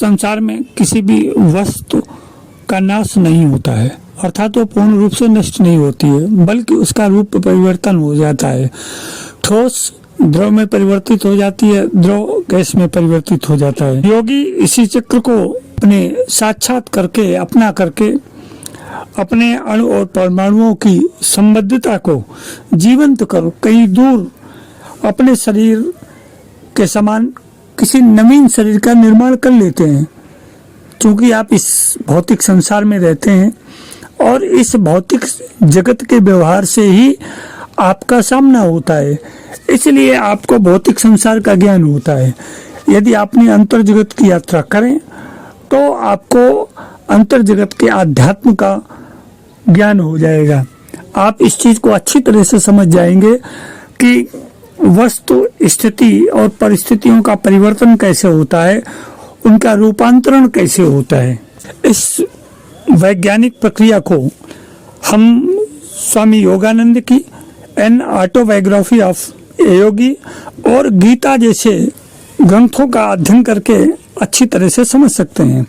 संसार में किसी भी वस्तु का नाश नहीं होता है, अर्थात वो पूर्ण रूप से नष्ट नहीं होती है, बल्कि उसका रूप परिवर्तन हो जाता है। ठोस द्रव में परिवर्तित हो जाती है, द्रव गैस में परिवर्तित हो जाता है। योगी इसी चक्र को अपने साक्षात करके, अपना करके अपने अणु और परमाणुओं की संबद्धता को जीवंत कर कहीं दूर अपने शरीर के समान किसी नवीन शरीर का निर्माण कर लेते हैं। क्योंकि आप इस भौतिक संसार में रहते हैं और इस भौतिक जगत के व्यवहार से ही आपका सामना होता है, इसलिए आपको भौतिक संसार का ज्ञान होता है। यदि आपने अंतर जगत की यात्रा करें तो आपको अंतर जगत के आध्यात्म का ज्ञान हो जाएगा। आप इस चीज को अच्छी तरह से समझ जाएंगे कि वस्तु, स्थिति और परिस्थितियों का परिवर्तन कैसे होता है, उनका रूपांतरण कैसे होता है। इस वैज्ञानिक प्रक्रिया को हम स्वामी योगानंद की एन ऑटोबायोग्राफी ऑफ ए योगी और गीता जैसे ग्रंथों का अध्ययन करके अच्छी तरह से समझ सकते हैं।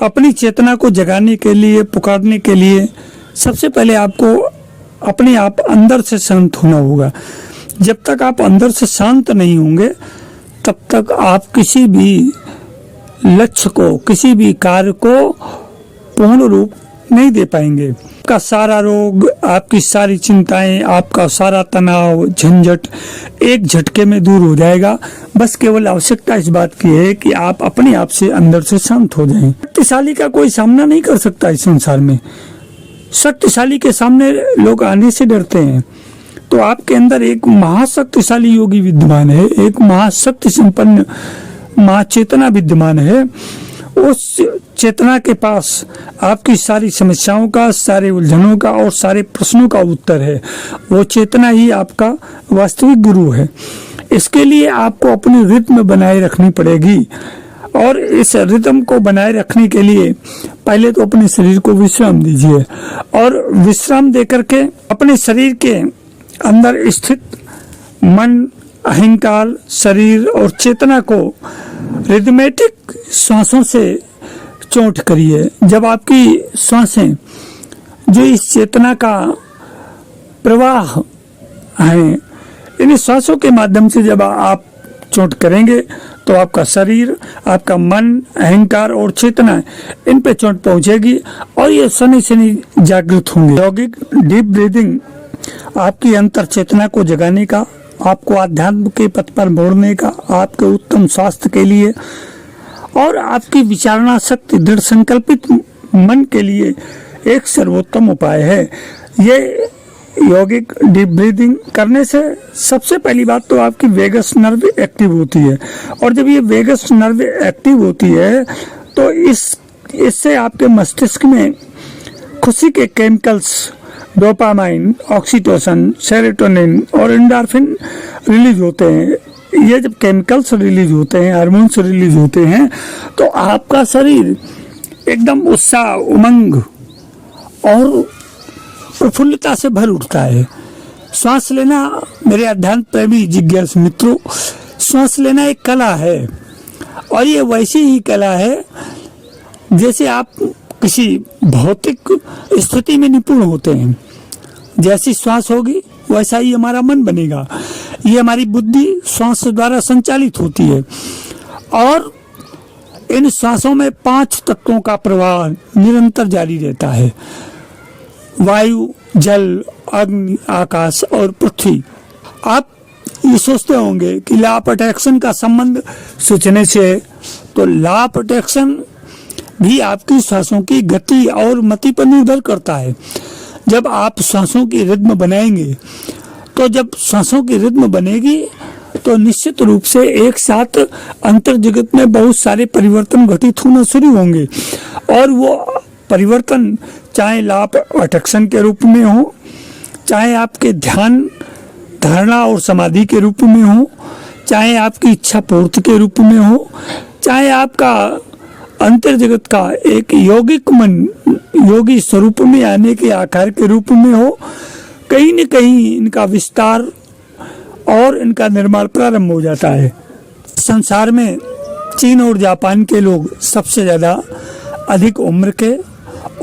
अपनी चेतना को जगाने के लिए, पुकारने के लिए सबसे पहले आपको अपने आप अंदर से शांत होना होगा। जब तक आप अंदर से शांत नहीं होंगे तब तक आप किसी भी लक्ष्य को, किसी भी कार्य को पूर्ण रूप नहीं दे पाएंगे। आपका सारा रोग, आपकी सारी चिंताएं, आपका सारा तनाव, झंझट एक झटके में दूर हो जाएगा। बस केवल आवश्यकता इस बात की है कि आप अपने आप से अंदर से शांत हो जाएं। शक्तिशाली का कोई सामना नहीं कर सकता इस संसार में। शक्तिशाली के सामने लोग आने से डरते हैं। तो आपके अंदर एक महाशक्तिशाली योगी विद्यमान है, एक महाशक्ति संपन्न महाचेतना विद्यमान है। उस चेतना के पास आपकी सारी समस्याओं का, सारे उलझनों का और सारे प्रश्नों का उत्तर है। वो चेतना ही आपका वास्तविक गुरु है। इसके लिए आपको अपनी रिद्म बनाए रखनी पड़ेगी और इस रिद्म को बनाए रखने के लिए पहले तो अपने शरीर को विश्राम दीजिए और विश्राम देकर के अपने शरीर के अंदर स्थित मन, अहंकार, शरीर और चेतना को रिदमेटिक श्वासों से चोट करिए। जब आपकी श्वासें, जो इस चेतना का प्रवाह है, इन श्वासों के माध्यम से जब आप चोट करेंगे तो आपका शरीर, आपका मन, अहंकार और चेतना, इन पे चोट पहुंचेगी और ये शनि शनि जागृत होंगे। यौगिक डीप ब्रीदिंग आपकी अंतर चेतना को जगाने का, आपको आध्यात्म के पथ पर मोड़ने का, आपके उत्तम स्वास्थ्य के लिए और आपकी विचारणा शक्ति, दृढ़ संकल्पित मन के लिए एक सर्वोत्तम उपाय है। ये यौगिक डीप ब्रीदिंग करने से सबसे पहली बात तो आपकी वेगस नर्व एक्टिव होती है और जब ये वेगस नर्व एक्टिव होती है तो इससे आपके मस्तिष्क में खुशी के केमिकल्स डोपामाइन, ऑक्सीटोसिन, सेरोटोनिन और एंडोर्फिन रिलीज होते हैं। ये जब केमिकल्स रिलीज होते हैं, हार्मोन्स रिलीज होते हैं तो आपका शरीर एकदम उत्साह, उमंग और प्रफुल्लता से भर उठता है। श्वास लेना, मेरे अध्यात्म प्रेमी जिज्ञासु मित्रों, श्वास लेना एक कला है और ये वैसी ही कला है जैसे आप किसी भौतिक स्थिति में निपुण होते हैं। जैसी श्वास होगी वैसा ही हमारा मन बनेगा। ये हमारी बुद्धि श्वास द्वारा संचालित होती है और इन श्वासों में 5 तत्वों का प्रवाह निरंतर जारी रहता है। वायु, जल, अग्नि, आकाश और पृथ्वी। आप ये सोचते होंगे कि लॉ ऑफ अट्रैक्शन का संबंध सोचने से, तो लॉ ऑफ अट्रैक्शन भी आपकी श्वासों की गति और मति पर निर्भर करता है। जब आप श्वासों की रिद्म बनाएंगे तो जब श्वासों की रिद्म बनेगी तो निश्चित रूप से एक साथ अंतर जगत में बहुत सारे परिवर्तन घटित होना शुरू होंगे और वो परिवर्तन चाहे लॉ ऑफ अट्रैक्शन के रूप में हो, चाहे आपके ध्यान, धारणा और समाधि के रूप में हो, चाहे आपकी इच्छा पूर्ति के रूप में हो, चाहे आपका अंतर जगत का एक यौगिक मन, योगी स्वरूप में आने के आकार के रूप में हो, कहीं न कहीं इनका विस्तार और इनका निर्माण प्रारंभ हो जाता है। संसार में चीन और जापान के लोग सबसे ज़्यादा अधिक उम्र के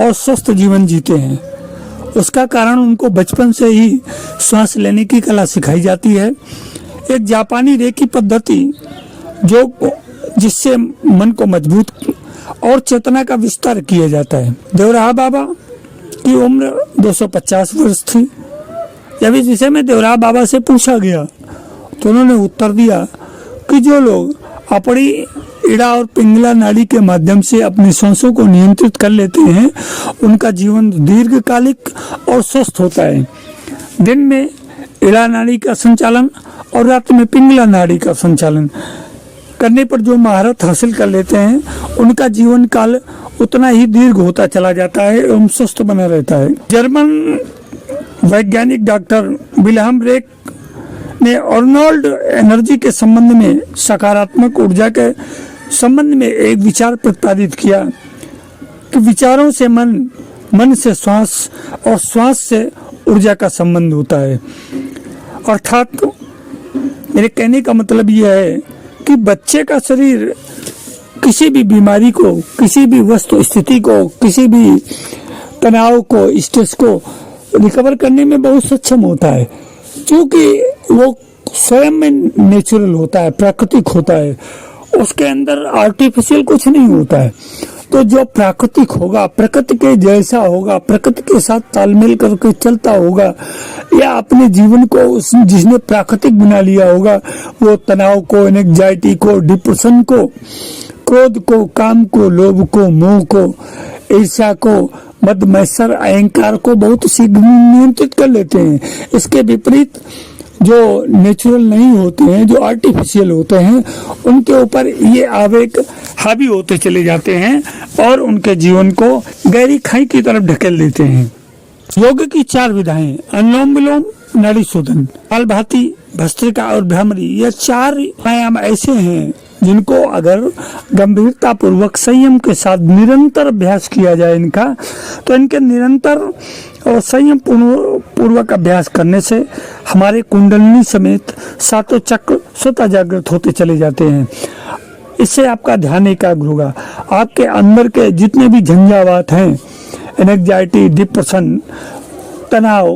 और स्वस्थ जीवन जीते हैं। उसका कारण उनको बचपन से ही सांस लेने की कला सिखाई जाती है। एक जापानी रेकी पद्धति जिससे मन को मजबूत और चेतना का विस्तार किया जाता है। देवराहा बाबा की उम्र 250 वर्ष थी। जब इस विषय में देवराहा बाबा से पूछा गया तो उन्होंने उत्तर दिया कि जो लोग अपनी इड़ा और पिंगला नाड़ी के माध्यम से अपनी सांसों को नियंत्रित कर लेते हैं उनका जीवन दीर्घकालिक और स्वस्थ होता है। दिन में इड़ा नाड़ी का संचालन और रात में पिंगला नाड़ी का संचालन करने पर जो महारत हासिल कर लेते हैं उनका जीवन काल उतना ही दीर्घ होता चला जाता है एवं स्वस्थ बना रहता है। जर्मन वैज्ञानिक डॉक्टर विल्हेम रेक ने अर्नोल्ड एनर्जी के संबंध में सकारात्मक ऊर्जा के संबंध में एक विचार प्रतिपादित किया कि विचारों से मन से श्वास और श्वास से ऊर्जा का संबंध होता है। अर्थात मेरे कहने का मतलब यह है कि बच्चे का शरीर किसी भी बीमारी को, किसी भी वस्तु स्थिति को, किसी भी तनाव को, स्ट्रेस को रिकवर करने में बहुत सक्षम होता है, क्योंकि वो स्वयं में नेचुरल होता है, प्राकृतिक होता है, उसके अंदर आर्टिफिशियल कुछ नहीं होता है। तो जो प्राकृतिक होगा, प्रकृति के जैसा होगा, प्रकृति के साथ तालमेल करके चलता होगा या अपने जीवन को जिसने प्राकृतिक बना लिया होगा, वो तनाव को, एंग्जाइटी को, डिप्रेशन को, क्रोध को, काम को, लोभ को, मोह को, ईर्ष्या को, मद मत्सर अहंकार को बहुत शीघ्र नियंत्रित कर लेते हैं। इसके विपरीत जो नेचुरल नहीं होते हैं, जो आर्टिफिशियल होते हैं, उनके ऊपर ये आवेग हावी होते चले जाते हैं और उनके जीवन को गहरी खाई की तरफ ढकेल देते हैं। योग की 4 विधाएं, अनुलोम विलोम, नाड़ी शोधन, कपालभाति, भस्त्रिका और भ्रामरी, ये 4 प्राणायाम ऐसे हैं जिनको अगर गंभीरता पूर्वक संयम के साथ निरंतर अभ्यास किया जाए इनका, तो इनके निरंतर और संयम पूर्वक अभ्यास करने से हमारे कुंडलिनी समेत 7 चक्र स्वतः जागृत होते चले जाते हैं। इससे आपका ध्यान एकाग्र होगा। आपके अंदर के जितने भी झंझावात हैं, एंग्जाइटी, डिप्रेशन, तनाव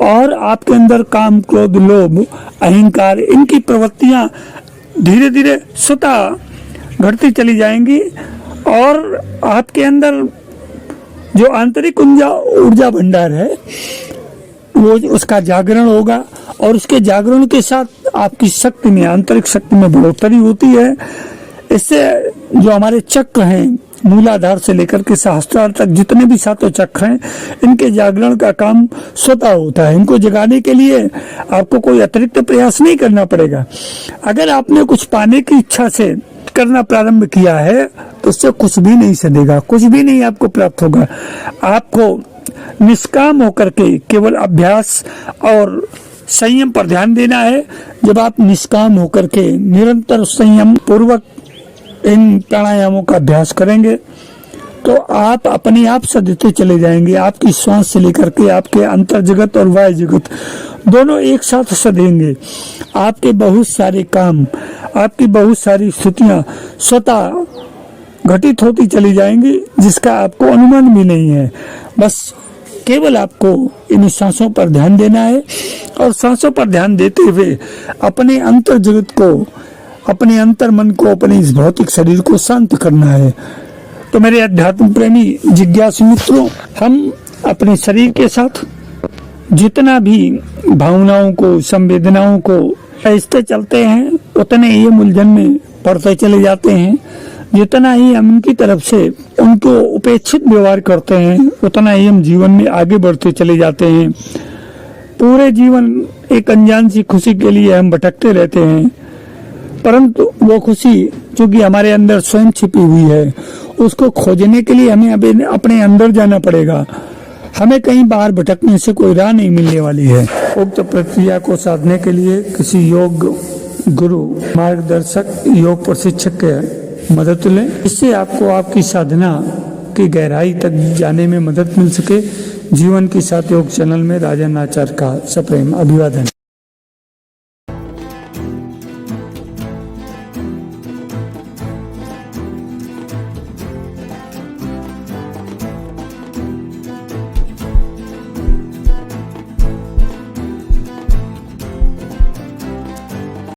और आपके अंदर काम, क्रोध, लोभ, अहंकार, इनकी प्रवृत्तियां धीरे धीरे स्वतः घटती चली जाएंगी और आपके अंदर जो आंतरिक ऊर्जा भंडार है वो उसका जागरण होगा और उसके जागरण के साथ आपकी शक्ति में, आंतरिक शक्ति में बढ़ोतरी होती है। इससे जो हमारे चक्र हैं, मूलाधार से लेकर के सहस्त्रार तक जितने भी 7 चक्र हैं, इनके जागरण का काम स्वतः होता है। इनको जगाने के लिए आपको कोई अतिरिक्त प्रयास नहीं करना पड़ेगा। अगर आपने कुछ पाने की इच्छा से करना प्रारंभ किया है तो उससे कुछ भी नहीं सधेगा, कुछ भी नहीं आपको प्राप्त होगा। आपको निष्काम होकर के केवल अभ्यास और संयम पर ध्यान देना है। जब आप निष्काम होकर के निरंतर संयम पूर्वक इन प्राणायामों का अभ्यास करेंगे तो आप अपने आप सधते चले जाएंगे। आपकी श्वास से लेकर के आपके अंतर जगत और वायु जगत दोनों एक साथ सधेंगे। आपके बहुत सारे काम, आपकी बहुत सारी स्थितियां स्वतः घटित होती चली जाएंगी जिसका आपको अनुमान भी नहीं है। बस केवल आपको इन सांसों पर ध्यान देना है और सांसों पर ध्यान देते हुए अपने अंतर जगत को, अपने अंतर मन को, अपने इस भौतिक शरीर को शांत करना है। तो मेरे अध्यात्म प्रेमी जिज्ञासु मित्रों, हम अपने शरीर के साथ जितना भी भावनाओं को, संवेदनाओं को ऐसे चलते हैं उतने ही उलझन में पड़ते चले जाते हैं। जितना ही हम उनकी तरफ से उनको उपेक्षित व्यवहार करते हैं उतना ही हम जीवन में आगे बढ़ते चले जाते हैं। पूरे जीवन एक अनजान सी खुशी के लिए हम भटकते रहते हैं, परंतु वो खुशी जो कि हमारे अंदर स्वयं छिपी हुई है उसको खोजने के लिए हमें अभी अपने अंदर जाना पड़ेगा। हमें कहीं बाहर भटकने से कोई राह नहीं मिलने वाली है। उक्त प्रक्रिया को साधने के लिए किसी योग गुरु, मार्गदर्शक, योग प्रशिक्षक के मदद लें। इससे आपको आपकी साधना की गहराई तक जाने में मदद मिल सके। जीवन के साथ योग चैनल में राजन आचार्य का सप्रेम अभिवादन।